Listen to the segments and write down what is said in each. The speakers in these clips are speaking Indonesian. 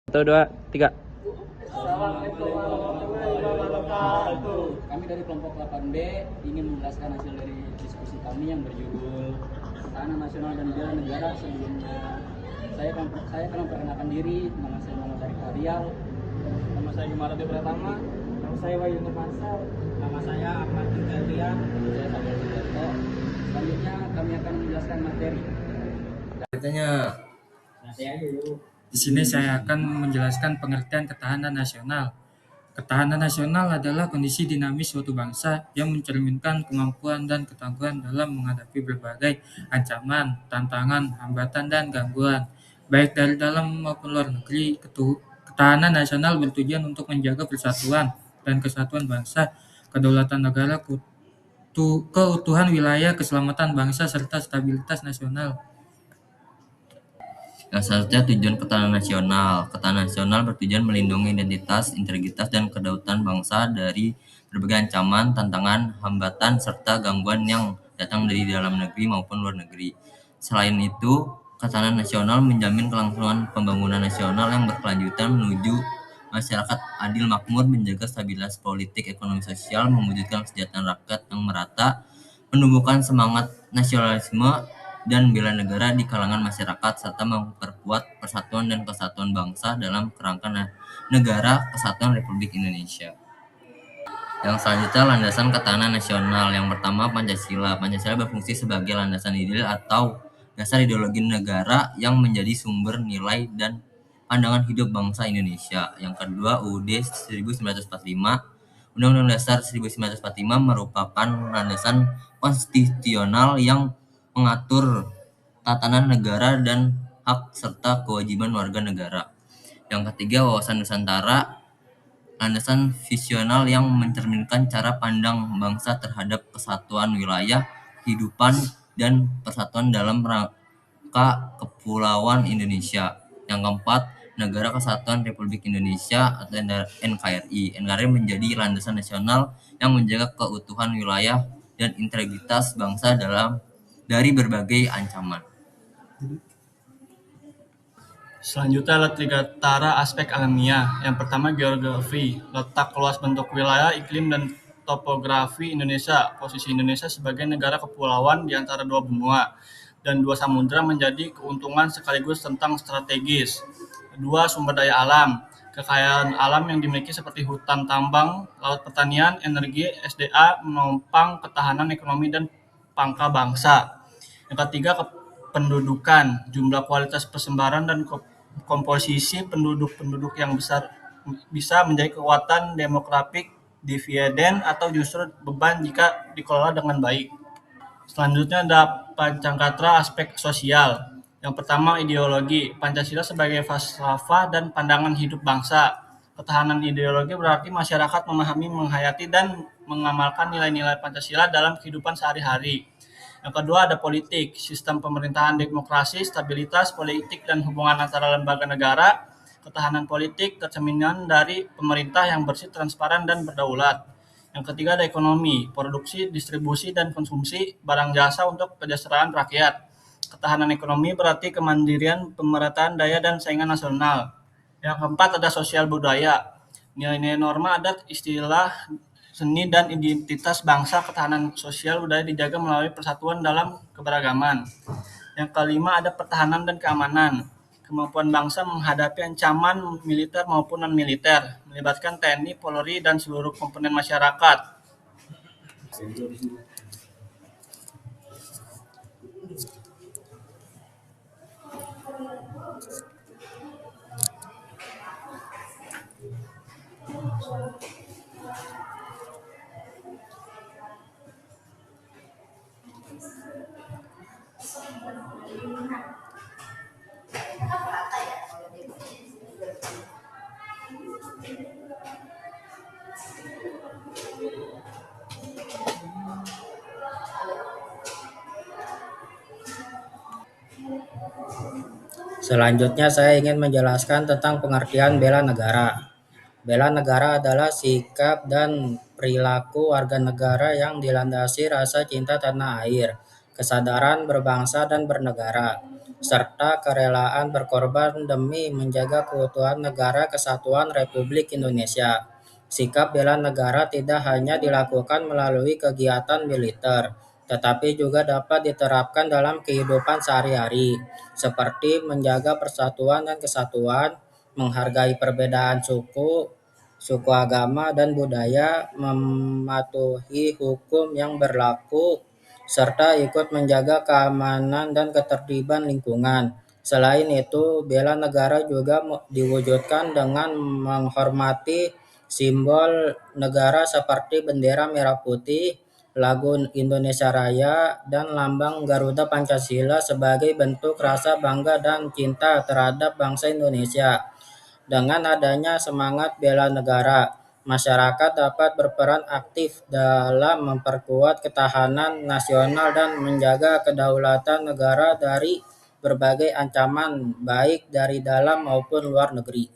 Satu, dua, tiga. Kami dari kelompok 8B ingin menjelaskan hasil dari diskusi kami yang berjudul Ketahanan Nasional dan Bela Negara. Sebelumnya saya akan memperkenalkan diri. Nama saya Muhammad dari Arial. Nama saya Jumarati Pratama. Nama saya Wahyu Nurmansal. Nama saya Ahmad Indrian. Saya Samuel Sudarto. Selanjutnya kami akan menjelaskan materi. Katanya Saya aja dulu. Di sini saya akan menjelaskan pengertian ketahanan nasional. Ketahanan nasional adalah kondisi dinamis suatu bangsa yang mencerminkan kemampuan dan ketangguhan dalam menghadapi berbagai ancaman, tantangan, hambatan, dan gangguan, baik dari dalam maupun luar negeri. Ketahanan nasional bertujuan untuk menjaga persatuan dan kesatuan bangsa, kedaulatan negara, keutuhan wilayah, keselamatan bangsa, serta stabilitas nasional. yang seharusnya tujuan ketahanan nasional. Ketahanan nasional bertujuan melindungi identitas, integritas, dan kedaulatan bangsa dari berbagai ancaman, tantangan, hambatan, serta gangguan yang datang dari dalam negeri maupun luar negeri. Selain itu, ketahanan nasional menjamin kelangsungan pembangunan nasional yang berkelanjutan menuju masyarakat adil makmur, menjaga stabilitas politik, ekonomi, sosial, mewujudkan kesejahteraan rakyat yang merata, menumbuhkan semangat nasionalisme dan bela negara di kalangan masyarakat, serta memperkuat persatuan dan kesatuan bangsa dalam kerangka negara kesatuan Republik Indonesia. Yang selanjutnya, landasan ketahanan nasional. Yang pertama, Pancasila. Pancasila berfungsi sebagai landasan ideal atau dasar ideologi negara yang menjadi sumber nilai dan pandangan hidup bangsa Indonesia. Yang kedua, UUD 1945. Undang-Undang Dasar 1945 merupakan landasan konstitusional yang mengatur tatanan negara dan hak serta kewajiban warga negara. Yang ketiga, wawasan Nusantara, landasan visional yang mencerminkan cara pandang bangsa terhadap kesatuan wilayah, kehidupan, dan persatuan dalam rangka kepulauan Indonesia. Yang keempat, Negara Kesatuan Republik Indonesia atau NKRI. NKRI menjadi landasan nasional yang menjaga keutuhan wilayah dan integritas bangsa dari berbagai ancaman. Selanjutnya adalah 3 tara aspek alamiah. Yang pertama, geografi, letak luas bentuk wilayah, iklim, dan topografi Indonesia. Posisi Indonesia sebagai negara kepulauan di antara 2 benua dan 2 samudra menjadi keuntungan sekaligus tentang strategis. 2. Sumber daya alam, kekayaan alam yang dimiliki seperti hutan tambang, laut pertanian, energi, SDA, menopang ketahanan ekonomi dan pangka bangsa. Yang ketiga, pendudukan, jumlah, kualitas persebaran, dan komposisi penduduk yang besar bisa menjadi kekuatan demografik, dividen, atau justru beban jika dikelola dengan baik. Selanjutnya ada Pancakatra aspek sosial. Yang pertama, ideologi. Pancasila sebagai falsafah dan pandangan hidup bangsa. Ketahanan ideologi berarti masyarakat memahami, menghayati, dan mengamalkan nilai-nilai Pancasila dalam kehidupan sehari-hari. Yang kedua ada politik, sistem pemerintahan demokrasi, stabilitas politik dan hubungan antara lembaga negara. Ketahanan politik cerminan dari pemerintah yang bersih, transparan, dan berdaulat. Yang ketiga ada ekonomi, produksi, distribusi, dan konsumsi barang jasa untuk kesejahteraan rakyat. Ketahanan ekonomi berarti kemandirian, pemerataan daya dan saingan nasional. Yang keempat ada sosial budaya, nilai-nilai norma adat, istilah seni dan identitas bangsa. Ketahanan sosial budaya dijaga melalui persatuan dalam keberagaman. Yang kelima ada pertahanan dan keamanan. Kemampuan bangsa menghadapi ancaman militer maupun non-militer, melibatkan TNI, Polri, dan seluruh komponen masyarakat. Selanjutnya saya ingin menjelaskan tentang pengertian bela negara. Bela negara adalah sikap dan perilaku warga negara yang dilandasi rasa cinta tanah air, kesadaran berbangsa dan bernegara, serta kerelaan berkorban demi menjaga keutuhan negara kesatuan Republik Indonesia. Sikap bela negara tidak hanya dilakukan melalui kegiatan militer, tetapi juga dapat diterapkan dalam kehidupan sehari-hari, seperti menjaga persatuan dan kesatuan, menghargai perbedaan suku agama dan budaya, mematuhi hukum yang berlaku, serta ikut menjaga keamanan dan ketertiban lingkungan. Selain itu, bela negara juga diwujudkan dengan menghormati simbol negara seperti bendera merah putih, lagu Indonesia Raya, dan lambang Garuda Pancasila sebagai bentuk rasa bangga dan cinta terhadap bangsa Indonesia. Dengan adanya semangat bela negara, masyarakat dapat berperan aktif dalam memperkuat ketahanan nasional dan menjaga kedaulatan negara dari berbagai ancaman, baik dari dalam maupun luar negeri.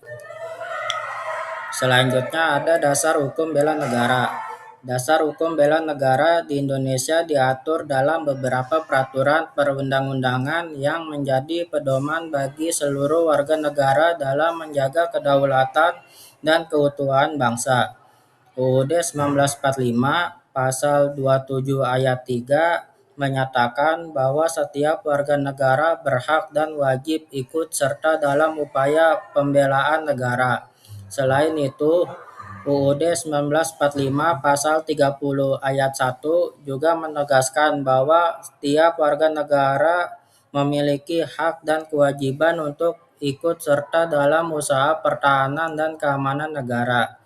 Selanjutnya ada dasar hukum bela negara. Dasar hukum bela negara di Indonesia diatur dalam beberapa peraturan perundang-undangan yang menjadi pedoman bagi seluruh warga negara dalam menjaga kedaulatan dan keutuhan bangsa. UUD 1945 pasal 27 ayat 3 menyatakan bahwa setiap warga negara berhak dan wajib ikut serta dalam upaya pembelaan negara. Selain itu, UUD 1945 pasal 30 ayat 1 juga menegaskan bahwa setiap warga negara memiliki hak dan kewajiban untuk ikut serta dalam usaha pertahanan dan keamanan negara.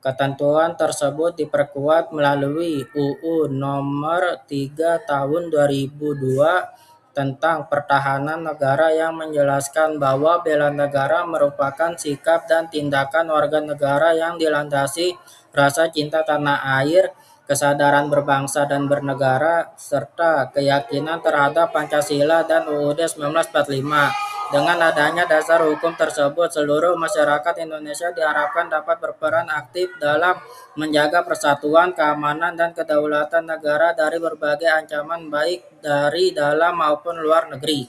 Ketentuan tersebut diperkuat melalui UU Nomor 3 Tahun 2002 tentang pertahanan negara yang menjelaskan bahwa bela negara merupakan sikap dan tindakan warga negara yang dilandasi rasa cinta tanah air, kesadaran berbangsa dan bernegara, serta keyakinan terhadap Pancasila dan UUD 1945. Dengan adanya dasar hukum tersebut, seluruh masyarakat Indonesia diharapkan dapat berperan aktif dalam menjaga persatuan, keamanan, dan kedaulatan negara dari berbagai ancaman baik dari dalam maupun luar negeri.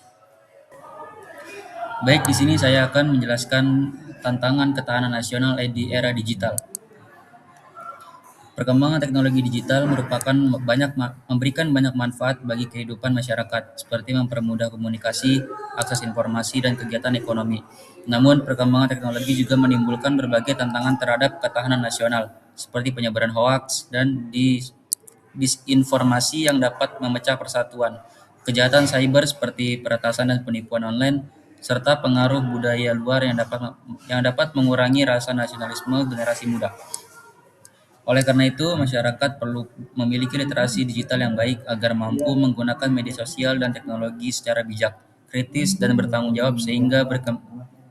Baik, di sini saya akan menjelaskan tantangan ketahanan nasional di era digital. Perkembangan teknologi digital memberikan banyak manfaat bagi kehidupan masyarakat, seperti mempermudah komunikasi, akses informasi, dan kegiatan ekonomi. Namun, perkembangan teknologi juga menimbulkan berbagai tantangan terhadap ketahanan nasional, seperti penyebaran hoaks dan disinformasi yang dapat memecah persatuan, kejahatan cyber seperti peretasan dan penipuan online, serta pengaruh budaya luar yang dapat mengurangi rasa nasionalisme generasi muda. Oleh karena itu, masyarakat perlu memiliki literasi digital yang baik agar mampu menggunakan media sosial dan teknologi secara bijak, kritis, dan bertanggung jawab sehingga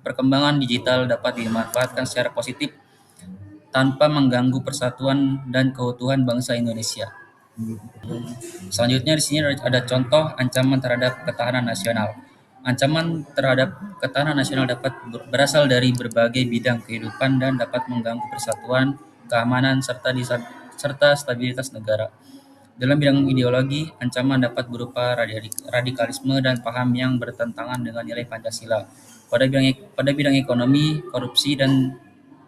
perkembangan digital dapat dimanfaatkan secara positif tanpa mengganggu persatuan dan keutuhan bangsa Indonesia. Selanjutnya di sini ada contoh ancaman terhadap ketahanan nasional. Ancaman terhadap ketahanan nasional dapat berasal dari berbagai bidang kehidupan dan dapat mengganggu persatuan, keamanan, serta stabilitas negara. Dalam bidang ideologi, ancaman dapat berupa radikalisme dan paham yang bertentangan dengan nilai Pancasila. Pada bidang ekonomi, korupsi dan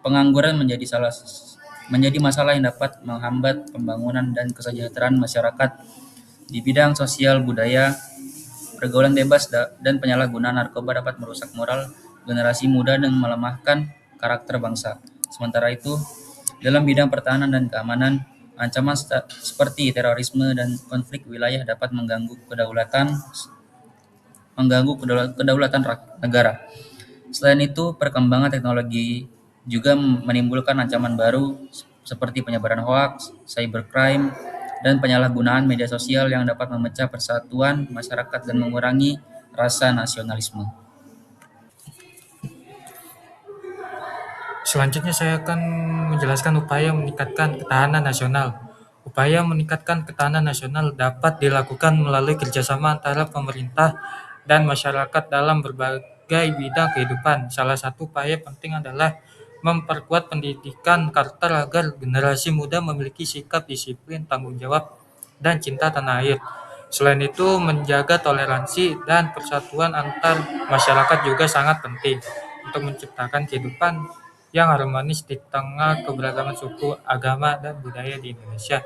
pengangguran menjadi masalah yang dapat menghambat pembangunan dan kesejahteraan masyarakat. Di bidang sosial budaya, pergaulan bebas dan penyalahgunaan narkoba dapat merusak moral generasi muda dan melemahkan karakter bangsa. Sementara itu, dalam bidang pertahanan dan keamanan, ancaman seperti terorisme dan konflik wilayah dapat mengganggu kedaulatan negara. Selain itu, perkembangan teknologi juga menimbulkan ancaman baru seperti penyebaran hoaks, cybercrime, dan penyalahgunaan media sosial yang dapat memecah persatuan masyarakat dan mengurangi rasa nasionalisme. Selanjutnya saya akan menjelaskan upaya meningkatkan ketahanan nasional. Upaya meningkatkan ketahanan nasional dapat dilakukan melalui kerjasama antara pemerintah dan masyarakat dalam berbagai bidang kehidupan. Salah satu upaya penting adalah memperkuat pendidikan karakter agar generasi muda memiliki sikap disiplin, tanggung jawab, dan cinta tanah air. Selain itu, menjaga toleransi dan persatuan antar masyarakat juga sangat penting untuk menciptakan kehidupan yang harmonis di tengah keberagaman suku, agama, dan budaya di Indonesia.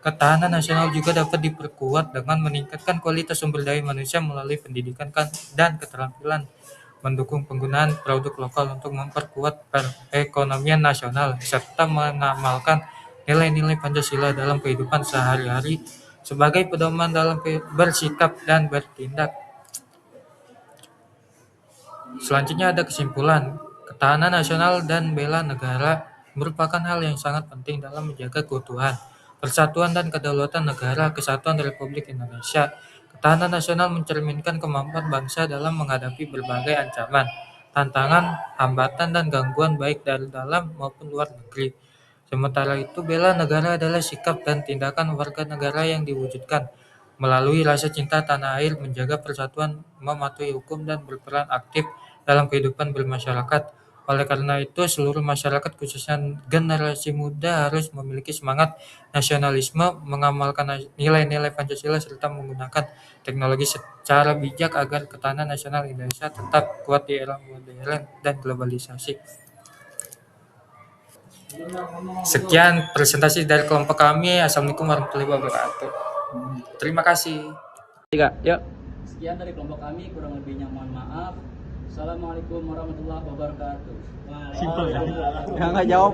Ketahanan nasional juga dapat diperkuat dengan meningkatkan kualitas sumber daya manusia melalui pendidikan dan keterampilan, mendukung penggunaan produk lokal untuk memperkuat perekonomian nasional, serta mengamalkan nilai-nilai Pancasila dalam kehidupan sehari-hari sebagai pedoman dalam bersikap dan bertindak. Selanjutnya ada kesimpulan. Ketahanan nasional dan bela negara merupakan hal yang sangat penting dalam menjaga keutuhan, persatuan dan kedaulatan negara kesatuan Republik Indonesia. Ketahanan nasional mencerminkan kemampuan bangsa dalam menghadapi berbagai ancaman, tantangan, hambatan, dan gangguan baik dari dalam maupun luar negeri. Sementara itu, bela negara adalah sikap dan tindakan warga negara yang diwujudkan melalui rasa cinta tanah air, menjaga persatuan, mematuhi hukum, dan berperan aktif dalam kehidupan bermasyarakat. Oleh karena itu, seluruh masyarakat khususnya generasi muda harus memiliki semangat nasionalisme, mengamalkan nilai-nilai Pancasila, serta menggunakan teknologi secara bijak agar ketahanan nasional Indonesia tetap kuat di era modern dan globalisasi. Sekian presentasi dari kelompok kami. Assalamualaikum warahmatullahi wabarakatuh. Terima kasih. 3, yuk. Sekian dari kelompok kami, kurang lebihnya mohon maaf. Assalamualaikum warahmatullahi wabarakatuh. Nggak jawab.